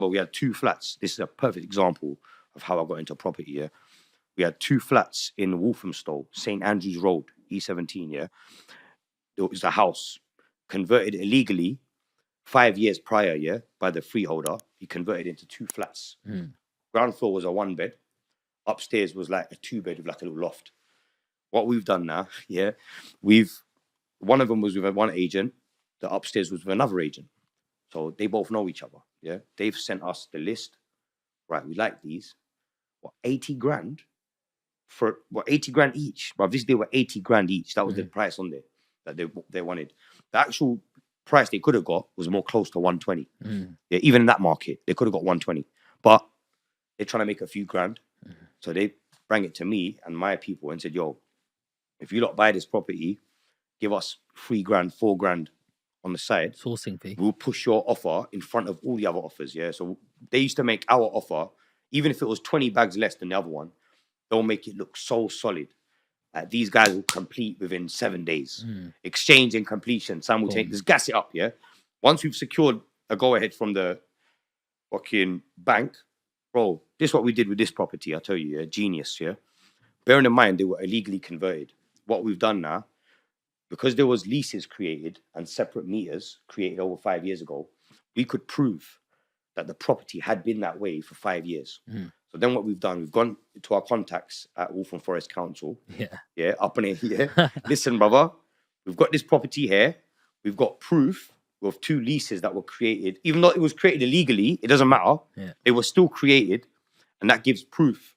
but we had 2 flats. This is a perfect example of how I got into property. Yeah, we had 2 flats in Walthamstow, St Andrews Road, E17. Yeah, it was a house converted illegally 5 years prior. Yeah, by the freeholder, he converted into 2 flats. Ground floor was a 1 bed. Upstairs was like a 2 bed with like a little loft. What we've done now, yeah, one of them was with one agent. The upstairs was with another agent. So they both know each other. Yeah, they've sent us the list. Right, we like these. What, 80 grand for 80 grand each? But this they were 80 grand each. That was the price on there that they wanted. The actual price they could have got was more close to 120. Yeah, even in that market, they could have got 120. But they're trying to make a few grand. So they bring it to me and my people and said, yo, if you lot buy this property, give us 3 grand, 4 grand on the side. Sourcing fee. We'll push your offer in front of all the other offers. Yeah. So they used to make our offer, even if it was 20 bags less than the other one, they'll make it look so solid. These guys will complete within 7 days. Exchange and completion simultaneously. Just gas it up. Yeah. Once we've secured a go ahead from the fucking bank, bro, this is what we did with this property. I tell you, yeah, genius. Yeah. Bearing in mind, they were illegally converted. What we've done now, because there was leases created and separate meters created over 5 years ago, we could prove that the property had been that way for 5 years. So then what we've done, we've gone to our contacts at Waltham Forest Council. Yeah, up in here. Yeah. Listen, brother, we've got this property here. We've got proof of 2 leases that were created. Even though it was created illegally, it doesn't matter. They were still created. And that gives proof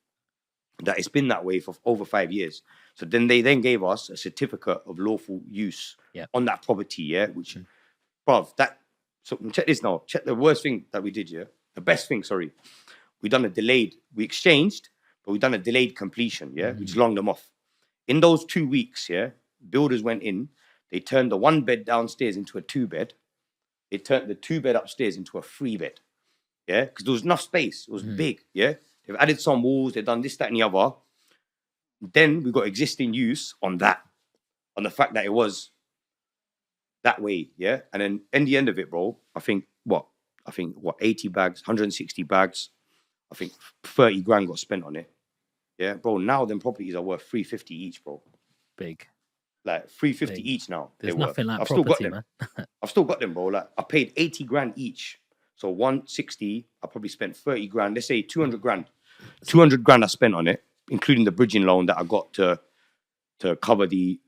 that it's been that way for over 5 years. So then they gave us a certificate of lawful use on that property, yeah, which, bruv, so check this now. Check the worst thing that we did, yeah. The best thing, sorry. We exchanged, but we done a delayed completion, yeah, which longed them off. In those 2 weeks, yeah, builders went in, they turned the 1 bed downstairs into a 2 bed. They turned the 2 bed upstairs into a 3 bed, yeah, because there was enough space. It was big, yeah. They've added some walls, they've done this, that, and the other. Then we got existing use on that, on the fact that it was that way, yeah. And then in the end of it, bro, I think 80 bags, 160 bags. I think 30 grand got spent on it. Yeah, bro. Now them properties are worth 350 each, bro. Big. Like 350 each now. There's nothing like I've property, still got man. them. I've still got them, bro. Like I paid 80 grand each. So 160, I probably spent 30 grand. Let's say 200 grand. 200 grand I spent on it, including the bridging loan that I got to cover the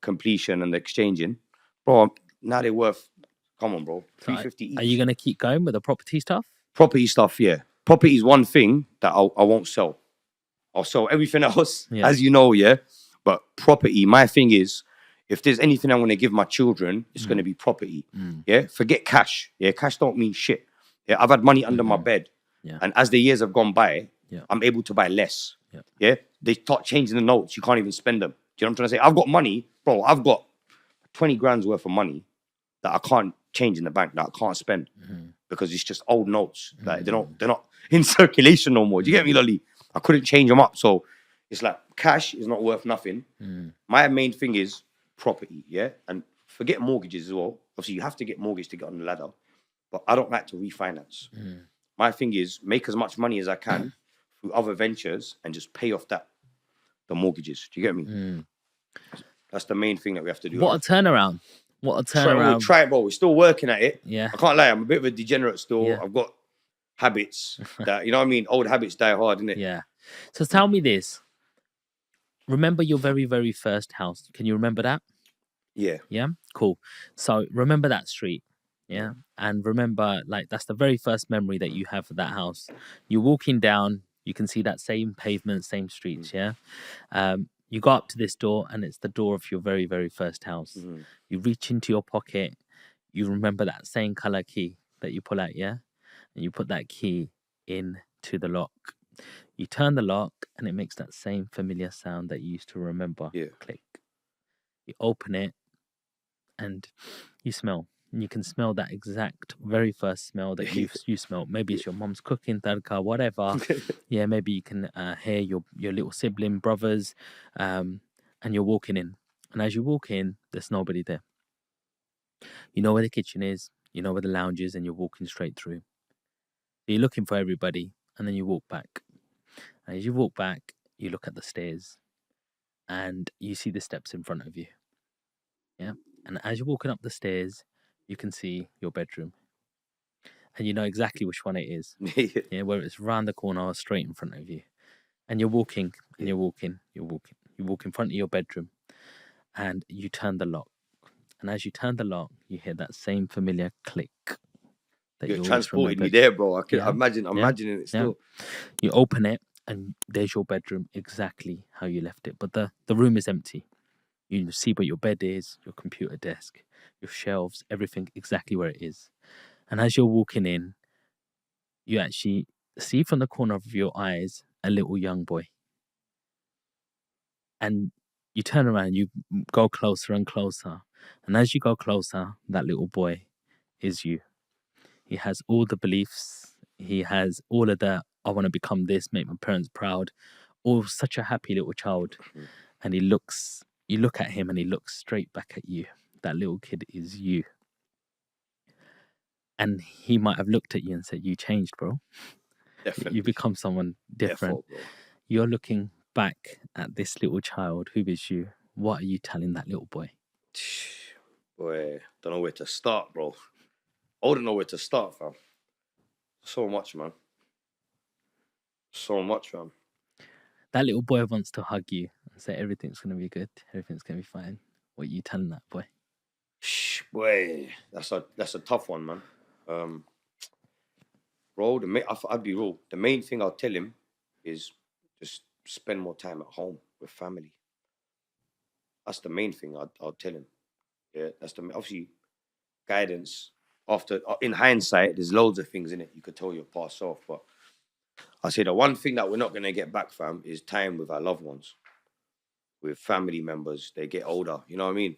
completion and the exchanging. Bro, now they're worth, come on, bro, 350 each. Are you going to keep going with the property stuff? Property stuff, yeah. Property is one thing that I won't sell. I'll sell everything else, as you know, yeah. But property, my thing is, if there's anything I want to give my children, it's going to be property. Yeah, forget cash. Yeah, cash don't mean shit. Yeah, I've had money under my bed, and as the years have gone by, I'm able to buy less. Yeah, they start changing the notes. You can't even spend them. Do you know what I'm trying to say? I've got money, bro. I've got 20 grand's worth of money that I can't change in the bank, that I can't spend because it's just old notes. Like they're not in circulation no more. Do you get me, Lolly? I couldn't change them up, so it's like cash is not worth nothing. My main thing is property, yeah, and forget mortgages as well. Obviously, you have to get mortgage to get on the ladder, but I don't like to refinance. My thing is make as much money as I can through other ventures and just pay off the mortgages. Do you get me? That's the main thing that we have to do. What a turnaround! What a turnaround! We'll try it, bro. We're still working at it. Yeah, I can't lie. I'm a bit of a degenerate still. I've got habits that, you know what I mean? Old habits die hard, innit? Yeah. So tell me this. Remember your very, very first house. Can you remember that? Yeah. Yeah? Cool. So remember that street. Yeah. And remember, like, that's the very first memory that you have of that house. You're walking down, you can see that same pavement, same streets. Yeah. You go up to this door and it's the door of your very, very first house. You reach into your pocket. You remember that same color key that you pull out. Yeah. And you put that key into the lock. You turn the lock and it makes that same familiar sound that you used to remember. Yeah. Click. You open it and you smell. And you can smell that exact very first smell that you smell. Maybe it's your mom's cooking, tadka, whatever. Yeah, maybe you can hear your little sibling, brothers, and you're walking in. And as you walk in, there's nobody there. You know where the kitchen is, you know where the lounge is, and you're walking straight through. You're looking for everybody, and then you walk back. And as you walk back, you look at the stairs, and you see the steps in front of you. Yeah. And as you're walking up the stairs, you can see your bedroom, and you know exactly which one it is. Yeah, whether it's round the corner or straight in front of you. And you're walking, and you're walking. You walk in front of your bedroom, and you turn the lock. And as you turn the lock, you hear that same familiar click that You're you always transporting me remembered. there, bro. I can Yeah. imagine. I'm Yeah. imagining it still. You open it, and there's your bedroom exactly how you left it. But the room is empty. You see where your bed is, your computer desk, your shelves, everything exactly where it is. And as you're walking in, you actually see from the corner of your eyes a little young boy. And you turn around, you go closer and closer. And as you go closer, that little boy is you. He has all the beliefs. He has all of the, I want to become this, make my parents proud. All such a happy little child. And you look at him and he looks straight back at you. That little kid is you. And he might have looked at you and said, you changed, bro. Definitely. You become someone different. Bro. You're looking back at this little child who is you. What are you telling that little boy? Boy, don't know where to start, bro. I wouldn't know where to start, fam. So much, man. So much, fam. That little boy wants to hug you and say everything's going to be good. Everything's going to be fine. What are you telling that boy? Boy, that's a tough one, man. Bro, I'd be real. The main thing I'll tell him is just spend more time at home with family. That's the main thing I'll tell him. Yeah, that's obviously guidance. After in hindsight, there's loads of things in it you could tell your past self, but I say the one thing that we're not gonna get back, fam, is time with our loved ones, with family members. They get older. You know what I mean?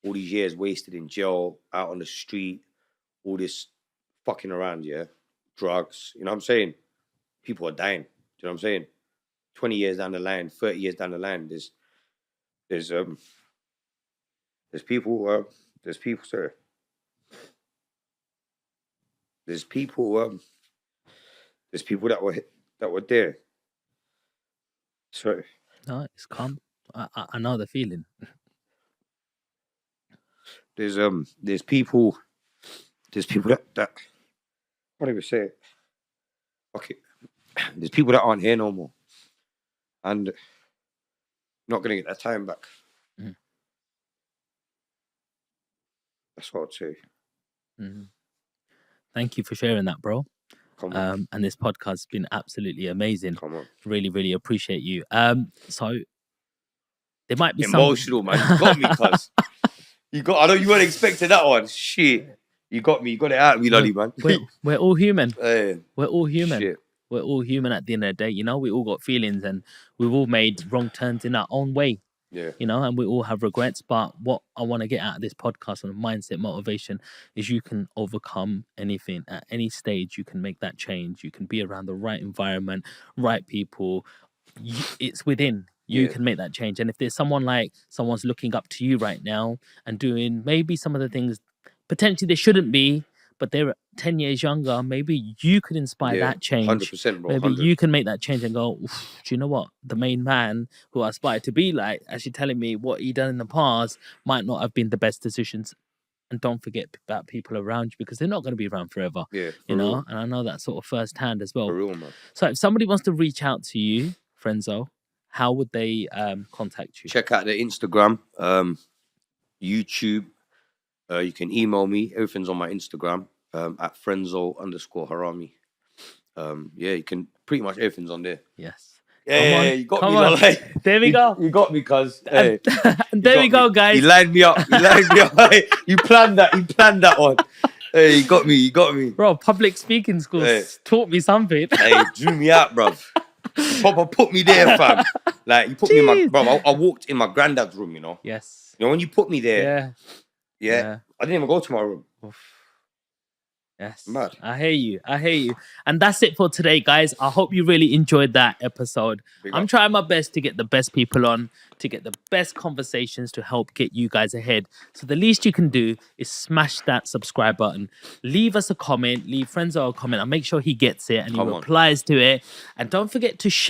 All these years wasted in jail, out on the street, all this fucking around, yeah, drugs. You know what I'm saying? People are dying. Do you know what I'm saying? 20 years down the line, 30 years down the line, there's people, sorry. There's people that were there. Sorry. No, it's calm. I know the feeling. There's people that what do we say? Okay. There's people that aren't here no more. And not gonna get that time back. Mm. That's what I'd say. Mm. Thank you for sharing that, bro. Come on. And this podcast has been absolutely amazing. Come on. Really, really appreciate you. So there might be emotional, man. You got me, cuz. I know you weren't expecting that one. Shit. You got me. You got it out of me, Lolly, man. We're all human. Hey. We're all human. Shit. We're all human at the end of the day. You know, we all got feelings and we've all made wrong turns in our own way. Yeah. You know, and we all have regrets. But what I want to get out of this podcast on mindset motivation is you can overcome anything at any stage. You can make that change. You can be around the right environment, right people. It's within. You can make that change. And if there's someone's looking up to you right now and doing maybe some of the things potentially they shouldn't be, but they're 10 years younger, maybe you could inspire that change. 100%, bro. Maybe you can make that change and go, do you know what? The main man who I aspire to be like, actually telling me what he done in the past might not have been the best decisions. And don't forget about people around you because they're not going to be around forever. Yeah, you know, real. and I know that sort of firsthand as well. For real, man. So if somebody wants to reach out to you, Frenzo, how would they contact you? Check out the Instagram, YouTube. You can email me. Everything's on my Instagram at Frenzo_Harami. You can pretty much everything's on there. Yes. Yeah, you got me. Like, there we go. You got me, cuz. Hey, and there we go, guys. You lined me up. You planned that one. Hey, you got me. Bro, public speaking schools taught me something. Hey, drew me out, bro. Papa put me there, fam. Like, you put me in my... Bro, I walked in my granddad's room, you know? Yes. You know, when you put me there... Yeah. I didn't even go to my room. Oof. Yes, Mad. I hear you. I hear you. And that's it for today, guys. I hope you really enjoyed that episode. Big I'm up. trying my best to get the best people on, to get the best conversations to help get you guys ahead. So the least you can do is smash that subscribe button. Leave us a comment, leave Frenzo a comment. I'll make sure he gets it and he Come on. replies to it. And don't forget to share